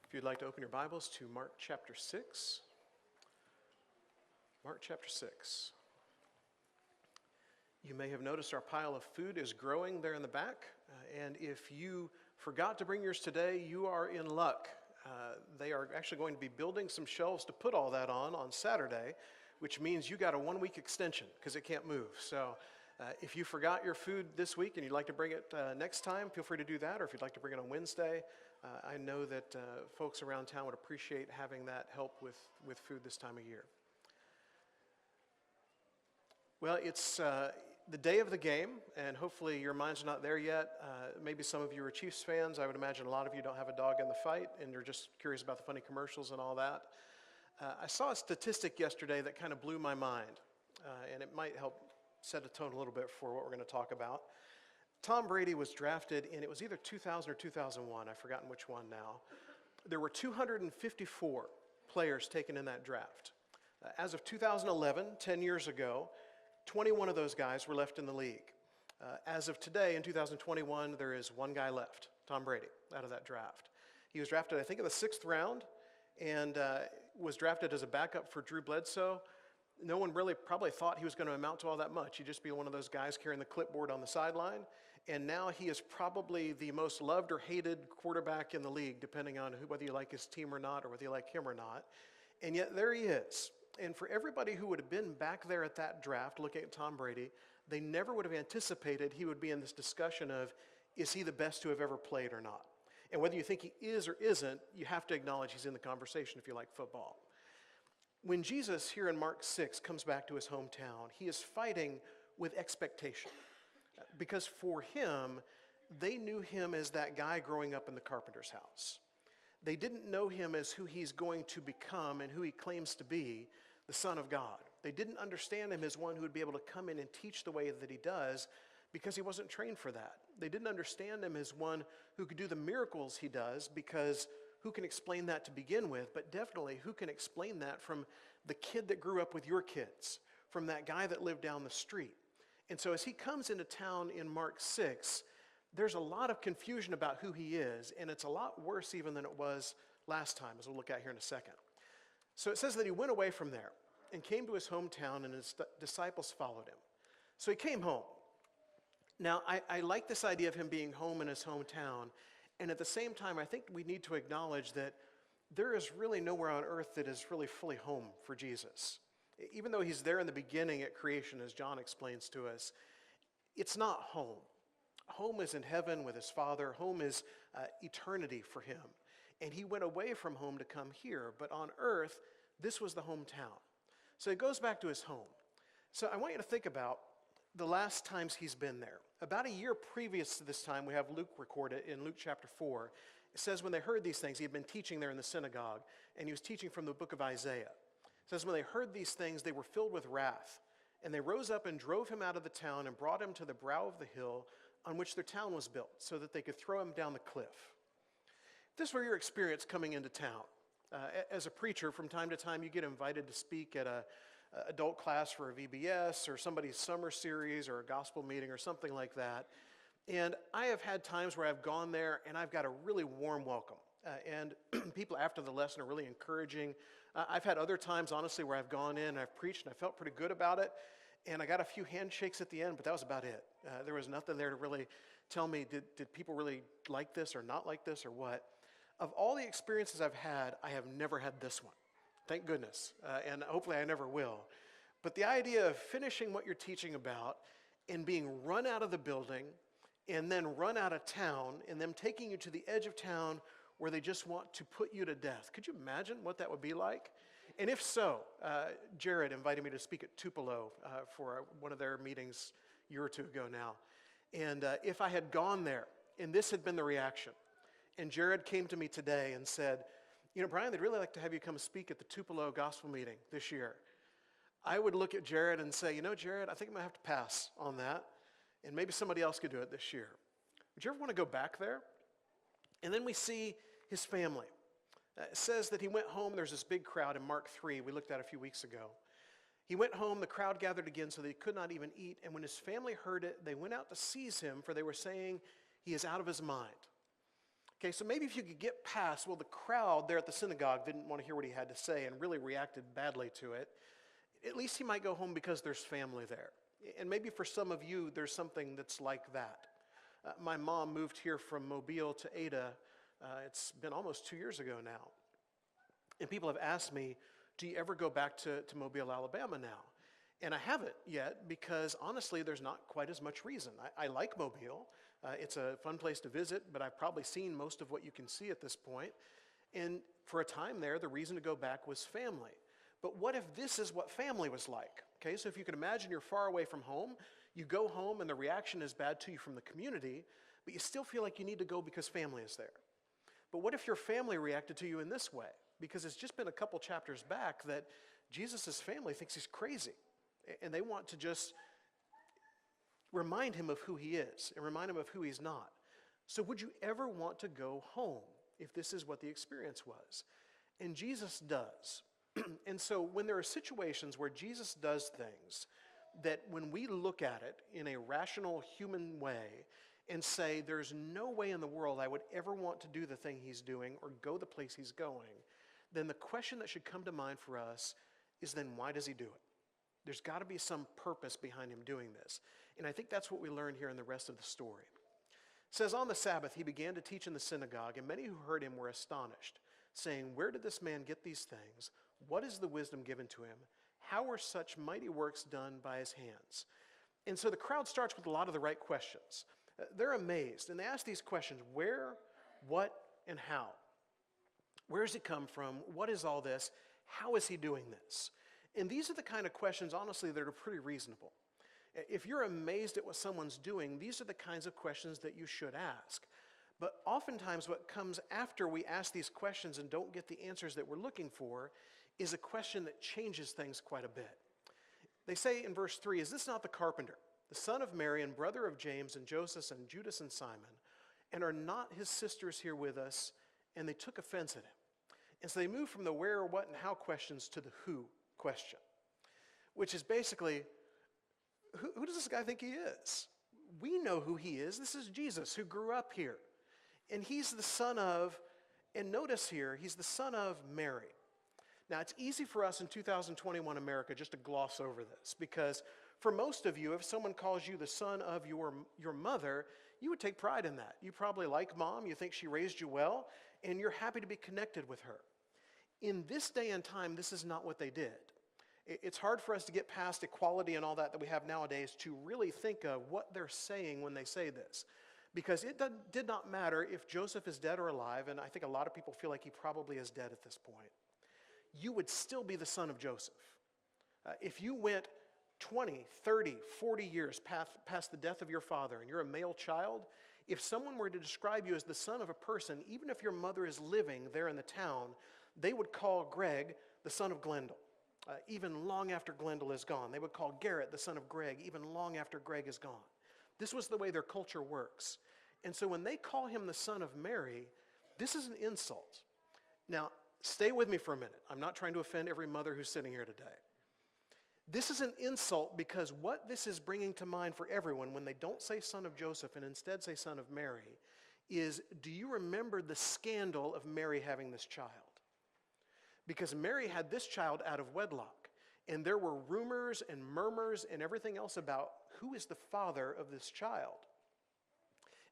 If you'd like to open your Bibles to Mark chapter 6. Mark chapter 6. You may have noticed our pile of food is growing there in the back. And if you forgot to bring yours today, you are in luck. They are actually going to be building some shelves to put all that on Saturday, which means you got a 1-week extension because it can't move. So if you forgot your food this week and you'd like to bring it next time, feel free to do that. Or if you'd like to bring it on Wednesday, I know that folks around town would appreciate having that help with food this time of year. Well, it's the day of the game, and hopefully your mind's not there yet. Maybe some of you are Chiefs fans. I would imagine a lot of you don't have a dog in the fight, and you're just curious about the funny commercials and all that. I saw a statistic yesterday that kind of blew my mind, and it might help set a tone a little bit for what we're going to talk about. Tom Brady was drafted in, it was either 2000 or 2001, I've forgotten which one now. There were 254 players taken in that draft. As of 2011, 10 years ago, 21 of those guys were left in the league. As of today, in 2021, there is one guy left, Tom Brady, out of that draft. He was drafted, I think, in the 6th round, and was drafted as a backup for Drew Bledsoe. No one really probably thought he was going to amount to all that much. He'd just be one of those guys carrying the clipboard on the sideline. And now he is probably the most loved or hated quarterback in the league, depending on whether you like his team or not, or whether you like him or not. And yet there he is. And for everybody who would have been back there at that draft looking at Tom Brady, they never would have anticipated he would be in this discussion of, is he the best to have ever played or not? And whether you think he is or isn't, you have to acknowledge he's in the conversation if you like football. When Jesus here in Mark 6 comes back to his hometown, he is fighting with expectation. Because for him, they knew him as that guy growing up in the carpenter's house. They didn't know him as who he's going to become and who he claims to be, the Son of God. They didn't understand him as one who would be able to come in and teach the way that he does because he wasn't trained for that. They didn't understand him as one who could do the miracles he does because who can explain that to begin with, but definitely who can explain that from the kid that grew up with your kids, from that guy that lived down the street. And so as he comes into town in Mark 6, there's a lot of confusion about who he is, and it's a lot worse even than it was last time, as we'll look at here in a second. So it says that he went away from there and came to his hometown, and his disciples followed him. So he came home. Now, I like this idea of him being home in his hometown, and at the same time, I think we need to acknowledge that there is really nowhere on earth that is really fully home for Jesus. Even though he's there in the beginning at creation, as John explains to us, it's not home. Home is in heaven with his Father. Home is eternity for him. And he went away from home to come here. But on earth, this was the hometown. So he goes back to his home. So I want you to think about the last times he's been there. About a year previous to this time, we have Luke recorded in Luke chapter 4. It says when they heard these things, he had been teaching there in the synagogue, and he was teaching from the book of Isaiah. It says when they heard these things, they were filled with wrath, and they rose up and drove him out of the town and brought him to the brow of the hill on which their town was built, so that they could throw him down the cliff. If this were your experience coming into town, as a preacher, from time to time you get invited to speak at a adult class for a VBS or somebody's summer series or a gospel meeting or something like that. And I have had times where I've gone there and I've got a really warm welcome. And people after the lesson are really encouraging. I've had other times, honestly, where I've gone in and I've preached and I felt pretty good about it. And I got a few handshakes at the end, but that was about it. There was nothing there to really tell me, did people really like this or not like this or what? Of all the experiences I've had, I have never had this one. Thank goodness. And hopefully I never will. But the idea of finishing what you're teaching about and being run out of the building and then run out of town and them taking you to the edge of town where they just want to put you to death. Could you imagine what that would be like? And if so, Jared invited me to speak at Tupelo for one of their meetings a year or two ago now. And if I had gone there and this had been the reaction, and Jared came to me today and said, you know, Brian, they'd really like to have you come speak at the Tupelo gospel meeting this year. I would look at Jared and say, you know, Jared, I think I'm going to have to pass on that, and maybe somebody else could do it this year. Would you ever want to go back there? And then we see his family. It says that he went home. There's this big crowd in Mark 3 we looked at a few weeks ago. He went home. The crowd gathered again so that he could not even eat. And when his family heard it, they went out to seize him, for they were saying he is out of his mind. Okay, so maybe if you could get past, well, the crowd there at the synagogue didn't want to hear what he had to say and really reacted badly to it, at least he might go home because there's family there. And maybe for some of you, there's something that's like that. My mom moved here from Mobile to Ada. It's been almost 2 years ago now. And people have asked me, do you ever go back to Mobile, Alabama now? And I haven't yet because honestly, there's not quite as much reason. I like Mobile. It's a fun place to visit, but I've probably seen most of what you can see at this point. And for a time there, the reason to go back was family. But what if this is what family was like? Okay, so if you can imagine you're far away from home, you go home and the reaction is bad to you from the community, but you still feel like you need to go because family is there. But what if your family reacted to you in this way? Because it's just been a couple chapters back that Jesus' family thinks he's crazy. And they want to just remind him of who he is and remind him of who he's not. So would you ever want to go home if this is what the experience was? And Jesus does. And so when there are situations where Jesus does things that when we look at it in a rational human way and say, there's no way in the world I would ever want to do the thing he's doing or go the place he's going, then the question that should come to mind for us is then why does he do it? There's got to be some purpose behind him doing this. And I think that's what we learn here in the rest of the story. It says, on the Sabbath he began to teach in the synagogue, and many who heard him were astonished, saying, where did this man get these things? What is the wisdom given to him? How are such mighty works done by his hands? And so the crowd starts with a lot of the right questions. They're amazed, and they ask these questions, where, what, and how? Where does it come from? What is all this? How is he doing this? And these are the kind of questions, honestly, that are pretty reasonable. If you're amazed at what someone's doing, these are the kinds of questions that you should ask. But oftentimes what comes after we ask these questions and don't get the answers that we're looking for is a question that changes things quite a bit. They say in verse 3, is this not the carpenter, the son of Mary and brother of James and Joseph and Judas and Simon? And are not his sisters here with us? And they took offense at him. And so they moved from the where, what, and how questions to the who question, which is basically, who does this guy think he is? We know who he is. This is Jesus who grew up here. And he's the son of, and notice here, he's the son of Mary. Now, it's easy for us in 2021 America just to gloss over this because for most of you, if someone calls you the son of your mother, you would take pride in that. You probably like mom, you think she raised you well, and you're happy to be connected with her. In this day and time, this is not what they did. It's hard for us to get past equality and all that we have nowadays to really think of what they're saying when they say this. Because it did not matter if Joseph is dead or alive, and I think a lot of people feel like he probably is dead at this point. You would still be the son of Joseph. If you went 20, 30, 40 years past the death of your father and you're a male child, if someone were to describe you as the son of a person, even if your mother is living there in the town, they would call Greg the son of Glendale. Even long after Glendale is gone. They would call Garrett the son of Greg, even long after Greg is gone. This was the way their culture works. And so when they call him the son of Mary, this is an insult. Now, stay with me for a minute. I'm not trying to offend every mother who's sitting here today. This is an insult because what this is bringing to mind for everyone when they don't say son of Joseph and instead say son of Mary is, do you remember the scandal of Mary having this child? Because Mary had this child out of wedlock, and there were rumors and murmurs and everything else about who is the father of this child.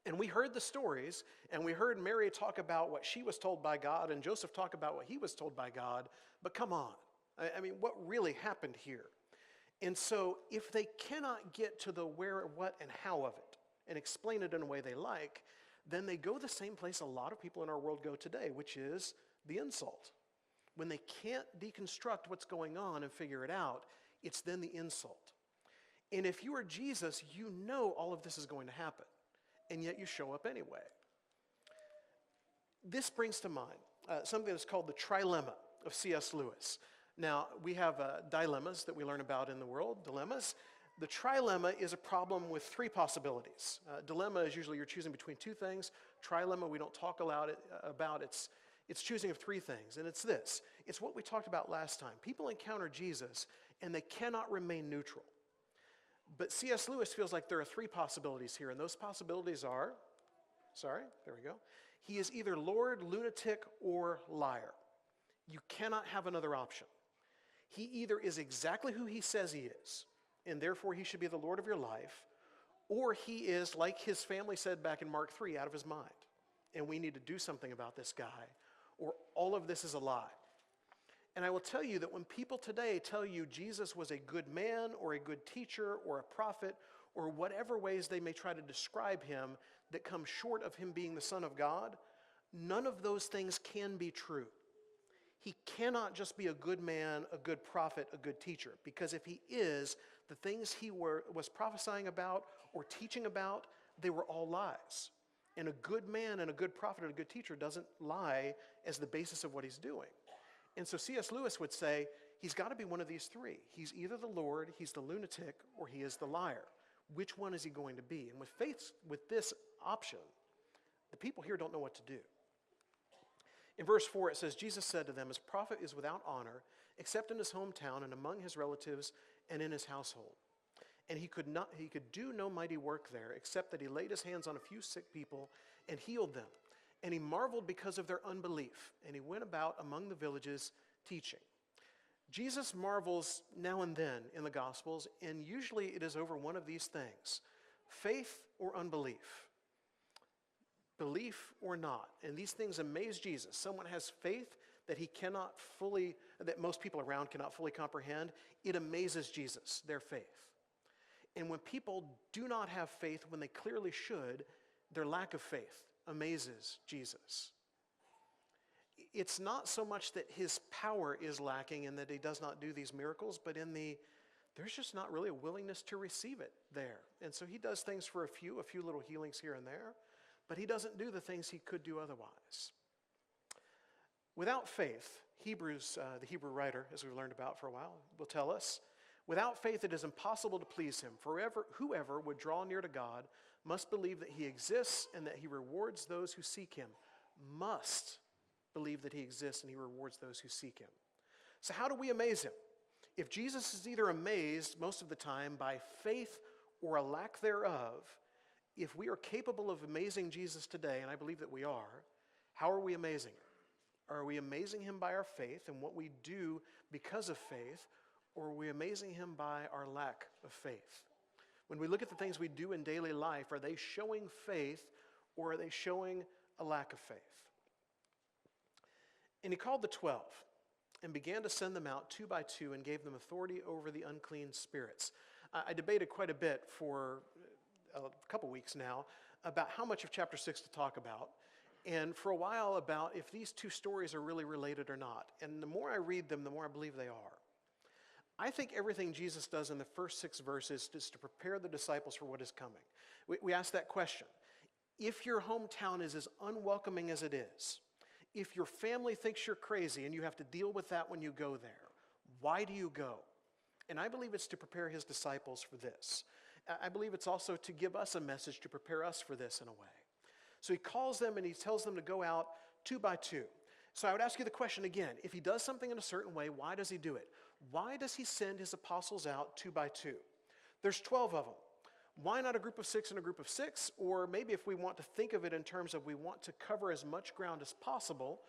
And we heard the stories, and we heard Mary talk about what she was told by God, and Joseph talk about what he was told by God, but come on. I mean, what really happened here? And so if they cannot get to the where, what, and how of it, and explain it in a way they like, then they go the same place a lot of people in our world go today, which is the insult. When they can't deconstruct what's going on and figure it out, it's then the insult. And if you are Jesus, you know all of this is going to happen, and yet you show up anyway. This brings to mind something that's called the trilemma of C.S. Lewis. Now, we have dilemmas that we learn about in the world, dilemmas. The trilemma is a problem with three possibilities. Dilemma is usually you're choosing between two things. Trilemma, we don't talk about. It's choosing of three things, and it's this. It's what we talked about last time. People encounter Jesus, and they cannot remain neutral. But C.S. Lewis feels like there are three possibilities here, and those possibilities are sorry, there we go. He is either Lord, lunatic, or liar. You cannot have another option. He either is exactly who he says he is, and therefore he should be the Lord of your life, or he is, like his family said back in Mark 3, out of his mind. And we need to do something about this guy, or all of this is a lie. And I will tell you that when people today tell you Jesus was a good man, or a good teacher, or a prophet, or whatever ways they may try to describe him that come short of him being the Son of God, none of those things can be true. He cannot just be a good man, a good prophet, a good teacher, because if he is, the things he was prophesying about or teaching about, they were all lies. And a good man and a good prophet and a good teacher doesn't lie as the basis of what he's doing. And so C.S. Lewis would say, he's got to be one of these three. He's either the Lord, he's the lunatic, or he is the liar. Which one is he going to be? And with this option, the people here don't know what to do. In verse 4, it says, Jesus said to them, his prophet is without honor, except in his hometown and among his relatives and in his household. And he could do no mighty work there, except that he laid his hands on a few sick people and healed them. And he marveled because of their unbelief, and he went about among the villages teaching. Jesus marvels now and then in the Gospels, and usually it is over one of these things: faith or unbelief, belief or not. And these things amaze Jesus. Someone has faith that that most people around cannot fully comprehend. It amazes Jesus, their faith. And when people do not have faith when they clearly should, their lack of faith amazes Jesus. It's not so much that his power is lacking and that he does not do these miracles, but there's just not really a willingness to receive it there. And so he does things for a few little healings here and there, but he doesn't do the things he could do otherwise. Without faith, Hebrews, the Hebrew writer, as we've learned about for a while, will tell us, without faith it is impossible to please him. For whoever would draw near to God must believe that he exists and that he rewards those who seek him. Must believe that he exists and he rewards those who seek him. So how do we amaze him? If Jesus is either amazed most of the time by faith or a lack thereof, if we are capable of amazing Jesus today, and I believe that we are, how are we amazing him? Are we amazing him by our faith and what we do because of faith, or are we amazing him by our lack of faith? When we look at the things we do in daily life, are they showing faith or are they showing a lack of faith? And he called the 12 and began to send them out 2 by 2 and gave them authority over the unclean spirits. I debated quite a bit for a couple weeks now about how much of chapter 6 to talk about, and for a while about if these two stories are really related or not. And the more I read them, the more I believe they are. I think everything Jesus does in the first 6 verses is to prepare the disciples for what is coming. We ask that question. If your hometown is as unwelcoming as it is, if your family thinks you're crazy and you have to deal with that when you go there, why do you go? And I believe it's to prepare his disciples for this. I believe it's also to give us a message to prepare us for this in a way. So he calls them and he tells them to go out 2 by 2. So I would ask you the question again. If he does something in a certain way, why does he do it? Why does he send his apostles out 2 by 2? There's 12 of them. Why not a group of 6 and a group of 6? Or maybe if we want to think of it in terms of we want to cover as much ground as possible,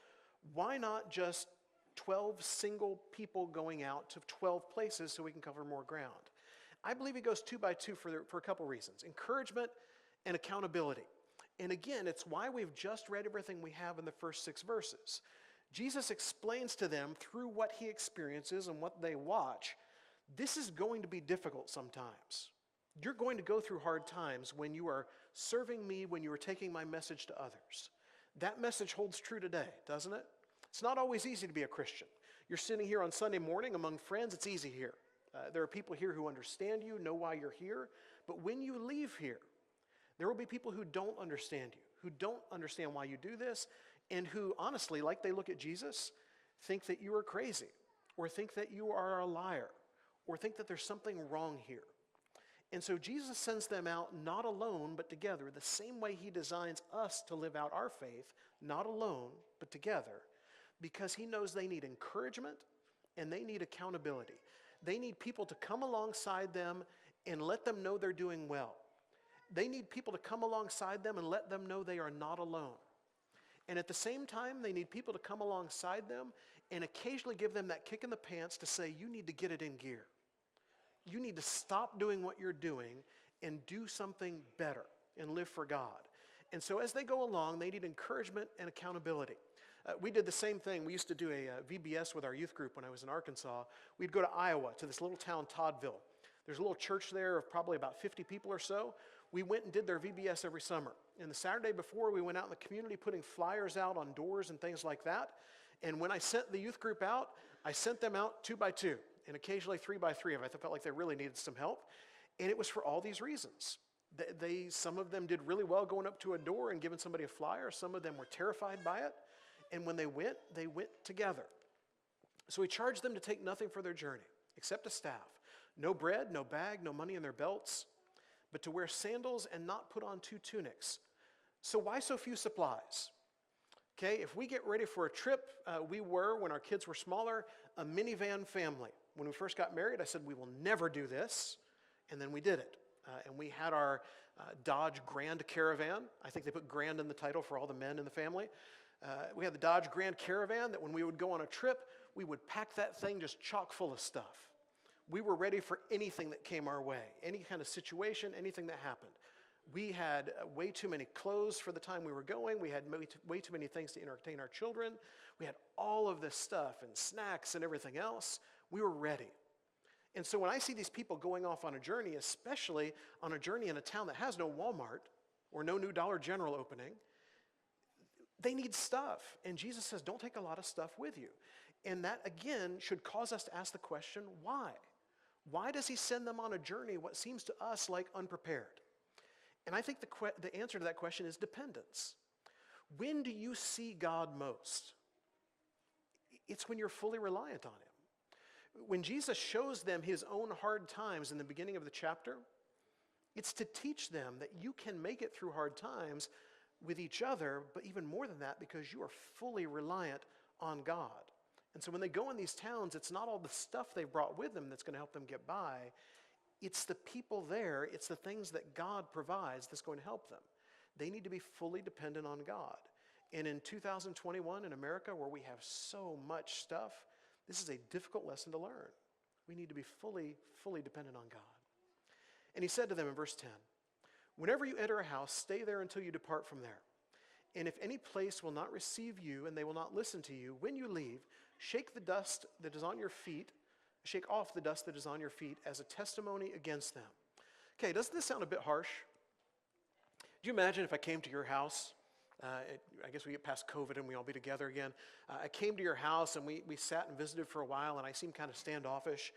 why not just 12 single people going out to 12 places so we can cover more ground? I believe he goes 2 by 2 for a couple reasons. Encouragement and accountability. And again, it's why we've just read everything we have in the first 6 verses. Jesus explains to them through what he experiences and what they watch, this is going to be difficult sometimes. You're going to go through hard times when you are serving me, when you are taking my message to others. That message holds true today, doesn't it? It's not always easy to be a Christian. You're sitting here on Sunday morning among friends, it's easy here. There are people here who understand you, know why you're here. But when you leave here, there will be people who don't understand you, who don't understand why you do this, and who honestly, like they look at Jesus, think that you are crazy, or think that you are a liar, or think that there's something wrong here. And so Jesus sends them out not alone, but together, the same way he designs us to live out our faith, not alone, but together, because he knows they need encouragement and they need accountability. They need people to come alongside them and let them know they're doing well. They need people to come alongside them and let them know they are not alone. And at the same time, they need people to come alongside them and occasionally give them that kick in the pants to say, you need to get it in gear. You need to stop doing what you're doing and do something better and live for God. And so as they go along, they need encouragement and accountability. We did the same thing. We used to do a VBS with our youth group when I was in Arkansas. We'd go to Iowa, to this little town, Toddville. There's a little church there of probably about 50 people or so. We went and did their VBS every summer. And the Saturday before, we went out in the community putting flyers out on doors and things like that. And when I sent the youth group out, I sent them out 2 by 2 and occasionally 3 by 3 if I felt like they really needed some help. And it was for all these reasons. Some of them did really well going up to a door and giving somebody a flyer. Some of them were terrified by it. And when they went together. So we charged them to take nothing for their journey except a staff. No bread, no bag, no money in their belts, but to wear sandals and not put on 2 tunics. So why so few supplies? Okay, if we get ready for a trip, we were, when our kids were smaller, a minivan family. When we first got married, I said, we will never do this. And then we did it. And we had our Dodge Grand Caravan. I think they put Grand in the title for all the men in the family. We had the Dodge Grand Caravan that when we would go on a trip, we would pack that thing just chock full of stuff. We were ready for anything that came our way, any kind of situation, anything that happened. We had way too many clothes for the time we were going. We had way too many things to entertain our children. We had all of this stuff and snacks and everything else. We were ready. And so when I see these people going off on a journey, especially on a journey in a town that has no Walmart or no new Dollar General opening, they need stuff. And Jesus says, don't take a lot of stuff with you. And that, again, should cause us to ask the question, why? Why does he send them on a journey, what seems to us like unprepared? And I think the answer to that question is dependence. When do you see God most? It's when you're fully reliant on him. When Jesus shows them his own hard times in the beginning of the chapter, it's to teach them that you can make it through hard times with each other, but even more than that, because you are fully reliant on God. And so when they go in these towns, it's not all the stuff they brought with them that's going to help them get by. It's the people there, it's the things that God provides that's going to help them. They need to be fully dependent on God. And in 2021 in America, where we have so much stuff, this is a difficult lesson to learn. We need to be fully dependent on God. And he said to them in verse 10, whenever you enter a house, stay there until you depart from there. And if any place will not receive you and they will not listen to you, when you leave, shake the dust that is on your feet, shake off the dust that is on your feet as a testimony against them. Okay, doesn't this sound a bit harsh? Do you imagine if I came to your house? I guess we get past COVID and we all be together again. I came to your house and we sat and visited for a while, and I seemed kind of standoffish.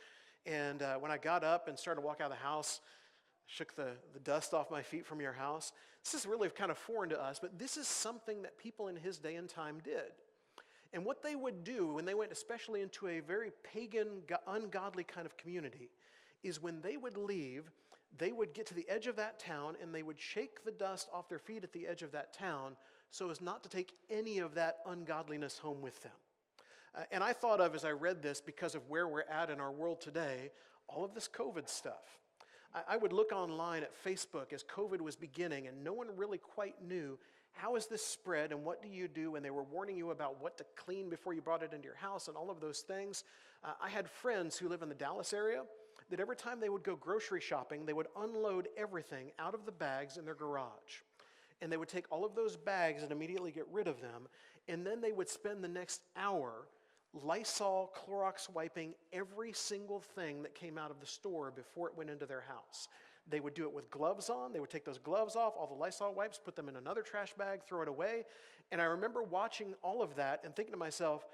And when I got up and started to walk out of the house, shook the dust off my feet from your house. This is really kind of foreign to us, but this is something that people in his day and time did. And what they would do when they went especially into a very pagan, ungodly kind of community is when they would leave, they would get to the edge of that town and they would shake the dust off their feet at the edge of that town so as not to take any of that ungodliness home with them. And I thought of, as I read this, because of where we're at in our world today, all of this COVID stuff. I would look online at Facebook as COVID was beginning, and no one really quite knew how is this spread and what do you do, and they were warning you about what to clean before you brought it into your house and all of those things. I had friends who live in the Dallas area that every time they would go grocery shopping, they would unload everything out of the bags in their garage. And they would take all of those bags and immediately get rid of them, and then they would spend the next hour Lysol, Clorox wiping every single thing that came out of the store before it went into their house. They would do it with gloves on. They would take those gloves off, all the Lysol wipes, put them in another trash bag, throw it away. And I remember watching all of that and thinking to myself,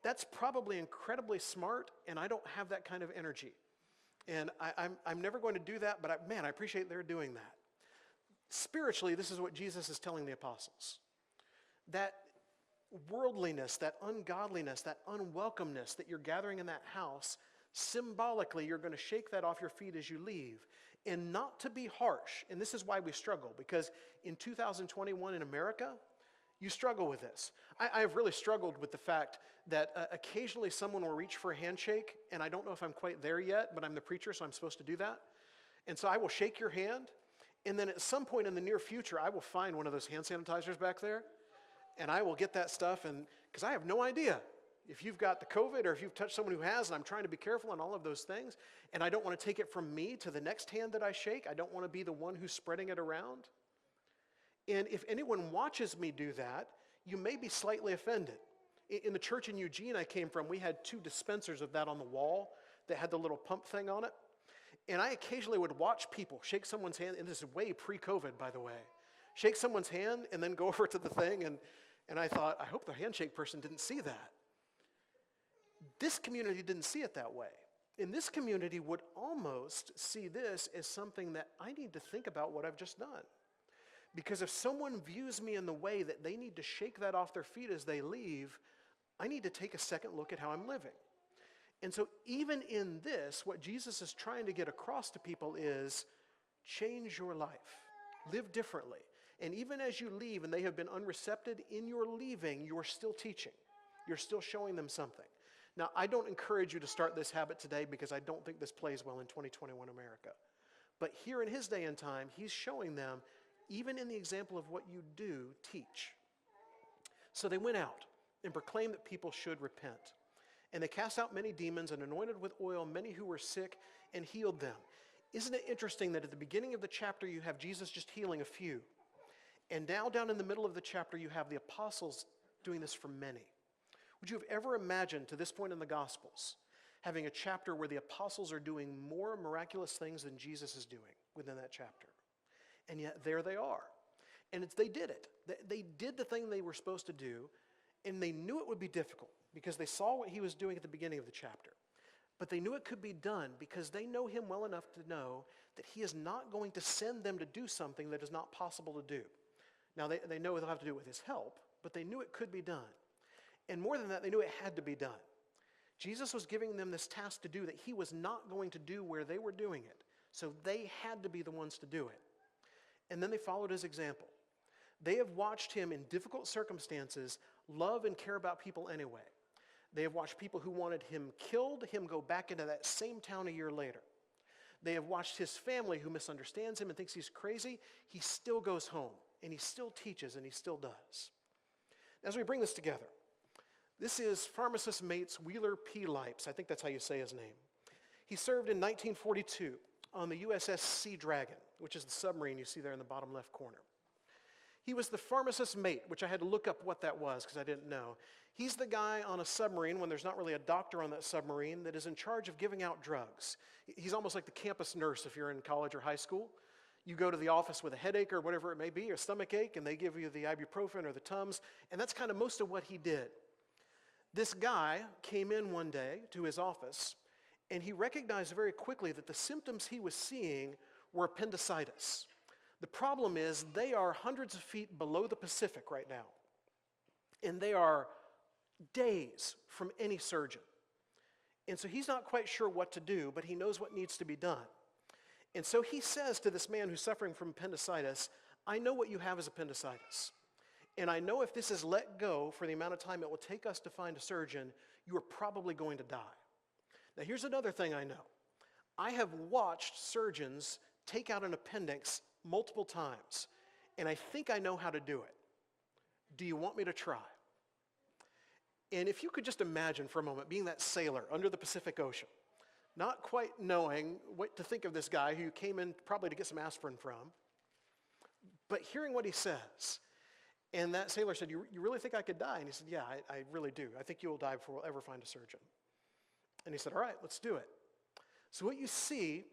that's probably incredibly smart, and I don't have that kind of energy. And I'm never going to do that, but I appreciate they're doing that. Spiritually, this is what Jesus is telling the apostles. That worldliness, that ungodliness, that unwelcomeness that you're gathering in that house, symbolically, you're going to shake that off your feet as you leave. And not to be harsh, and this is why we struggle, because in 2021 in America, you struggle with this. I have really struggled with the fact that occasionally someone will reach for a handshake, and I don't know if I'm quite there yet, but I'm the preacher, so I'm supposed to do that. And so I will shake your hand, And then at some point in the near future, I will find one of those hand sanitizers back there, and I will get that stuff, and because I have no idea if you've got the COVID or if you've touched someone who has, and I'm trying to be careful and all of those things, and I don't want to take it from me to the next hand that I shake. I don't want to be the one who's spreading it around. And if anyone watches me do that, you may be slightly offended. In the church in Eugene I came from, we had 2 dispensers of that on the wall that had the little pump thing on it. And I occasionally would watch people shake someone's hand, and this is way pre-COVID, by the way, shake someone's hand and then go over to the thing, and I thought, I hope the handshake person didn't see that. This community didn't see it that way. And this community would almost see this as something that I need to think about what I've just done. Because if someone views me in the way that they need to shake that off their feet as they leave, I need to take a second look at how I'm living. And so even in this, what Jesus is trying to get across to people is change your life, live differently. And even as you leave and they have been unreceptive, in your leaving, you're still teaching. You're still showing them something. Now, I don't encourage you to start this habit today because I don't think this plays well in 2021 America. But here in his day and time, he's showing them, even in the example of what you do, teach. So they went out and proclaimed that people should repent. And they cast out many demons and anointed with oil many who were sick and healed them. Isn't it interesting that at the beginning of the chapter you have Jesus just healing a few? And now down in the middle of the chapter you have the apostles doing this for many. Would you have ever imagined to this point in the Gospels having a chapter where the apostles are doing more miraculous things than Jesus is doing within that chapter? And yet there they are. And they did it. They did the thing they were supposed to do, and they knew it would be difficult because they saw what he was doing at the beginning of the chapter. But they knew it could be done because they know him well enough to know that he is not going to send them to do something that is not possible to do. Now, they know they'll have to do it with his help, but they knew it could be done. And more than that, they knew it had to be done. Jesus was giving them this task to do that he was not going to do where they were doing it. So they had to be the ones to do it. And then they followed his example. They have watched him in difficult circumstances love and care about people anyway. They have watched people who wanted him killed, him go back into that same town a year later. They have watched his family who misunderstands him and thinks he's crazy. He still goes home, and he still teaches, and he still does. As we bring this together, this is pharmacist Mates Wheeler P. Lipes. I think that's how you say his name. He served in 1942 on the USS Sea Dragon, which is the submarine you see there in the bottom left corner. He was the pharmacist mate, which I had to look up what that was because I didn't know. He's the guy on a submarine when there's not really a doctor on that submarine that is in charge of giving out drugs. He's almost like the campus nurse if you're in college or high school. You go to the office with a headache or whatever it may be, or stomach ache, and they give you the ibuprofen or the Tums, and that's kind of most of what he did. This guy came in one day to his office, and he recognized very quickly that the symptoms he was seeing were appendicitis. The problem is they are hundreds of feet below the Pacific right now, and they are days from any surgeon. And so he's not quite sure what to do, but he knows what needs to be done. And so he says to this man who's suffering from appendicitis, I know what you have is appendicitis. And I know if this is let go for the amount of time it will take us to find a surgeon, you are probably going to die. Now here's another thing I know. I have watched surgeons take out an appendix multiple times, and I think I know how to do it. Do you want me to try? And if you could just imagine for a moment being that sailor under the Pacific Ocean, not quite knowing what to think of this guy who came in probably to get some aspirin from, but hearing what he says. And that sailor said, you really think I could die? And he said, yeah, I really do. I think you will die before we'll ever find a surgeon. And he said, all right, let's do it. So what you see,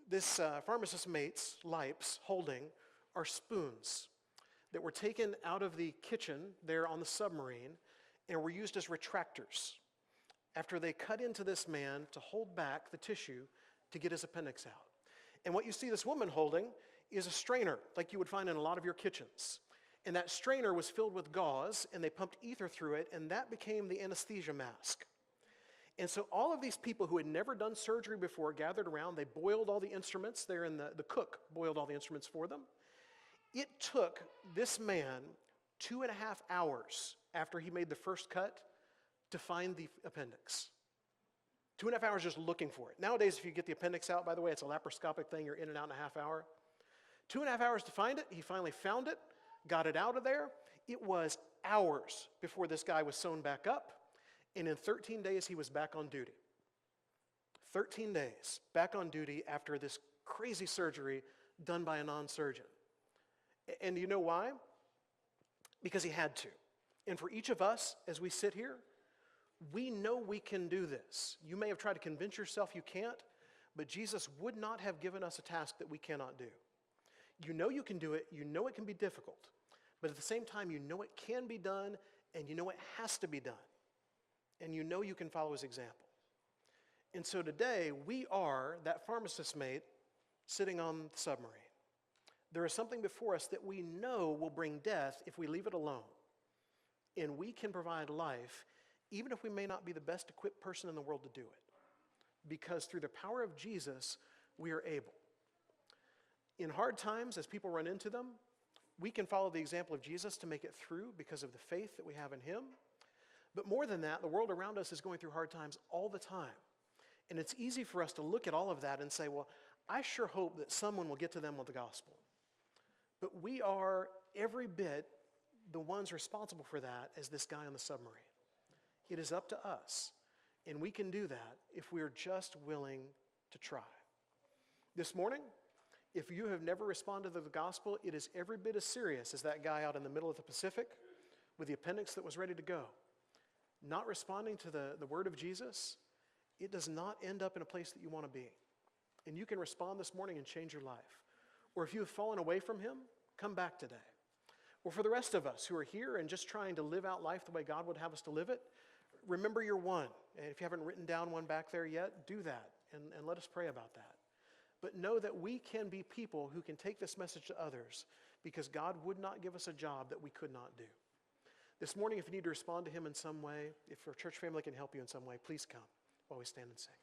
this pharmacist Mates, Lipes, holding are spoons that were taken out of the kitchen there on the submarine and were used as retractors after they cut into this man to hold back the tissue to get his appendix out. And what you see this woman holding is a strainer like you would find in a lot of your kitchens. And that strainer was filled with gauze, and they pumped ether through it, and that became the anesthesia mask. And so all of these people who had never done surgery before gathered around. They boiled all the instruments there, and the cook boiled all the instruments for them. It took this man 2.5 hours after he made the first cut to find the appendix. 2.5 hours just looking for it. Nowadays, if you get the appendix out, by the way, it's a laparoscopic thing. You're in and out in a half hour. 2.5 hours to find it. He finally found it, got it out of there. It was hours before this guy was sewn back up, and in 13 days he was back on duty. 13 days back on duty after this crazy surgery done by a non-surgeon. And you know why? Because he had to. And for each of us, as we sit here, we know we can do this. You may have tried to convince yourself you can't, but Jesus would not have given us a task that we cannot do. You know you can do it, you know it can be difficult, but at the same time, you know it can be done, and you know it has to be done. And you know you can follow his example. And so today, we are that pharmacist mate sitting on the submarine. There is something before us that we know will bring death if we leave it alone. And we can provide life, even if we may not be the best equipped person in the world to do it. Because through the power of Jesus, we are able. In hard times, as people run into them, we can follow the example of Jesus to make it through because of the faith that we have in him. But more than that, the world around us is going through hard times all the time. And it's easy for us to look at all of that and say, well, I sure hope that someone will get to them with the gospel. But we are every bit the ones responsible for that as this guy on the submarine. It is up to us. And we can do that if we are just willing to try. This morning, if you have never responded to the gospel, it is every bit as serious as that guy out in the middle of the Pacific with the appendix that was ready to go. Not responding to the word of Jesus, it does not end up in a place that you want to be. And you can respond this morning and change your life. Or if you have fallen away from him, come back today. Or for the rest of us who are here and just trying to live out life the way God would have us to live it, remember your one. And if you haven't written down one back there yet, do that and let us pray about that. But know that we can be people who can take this message to others because God would not give us a job that we could not do. This morning, if you need to respond to him in some way, if our church family can help you in some way, please come while we stand and sing.